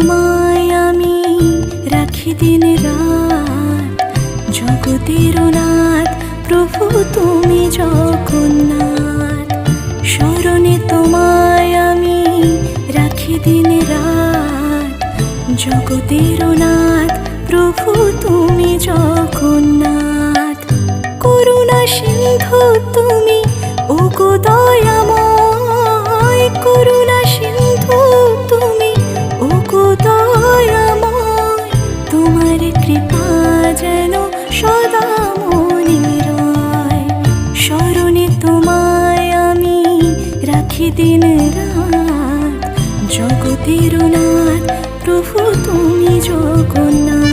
তোমায় আমি রাখি দিন রাত, জগতের নাথ প্রভু তুমি জগন্নাথ। স্মরণে তোমায় আমি রাখি দিন রাত, জগতের নাথ প্রভু তুমি জগন্নাথ। করুণা সিন্ধু তুমি ওগো দয়াময়, করুণা সিন্ধু তুমি ওগো দয়াময়। তোমার কৃপা যেন সদা মনে রয়, স্মরণে তোমায় আমি রাখি দিন রাত, জগতের নাথ প্রভু তুমি জগন্নাথ।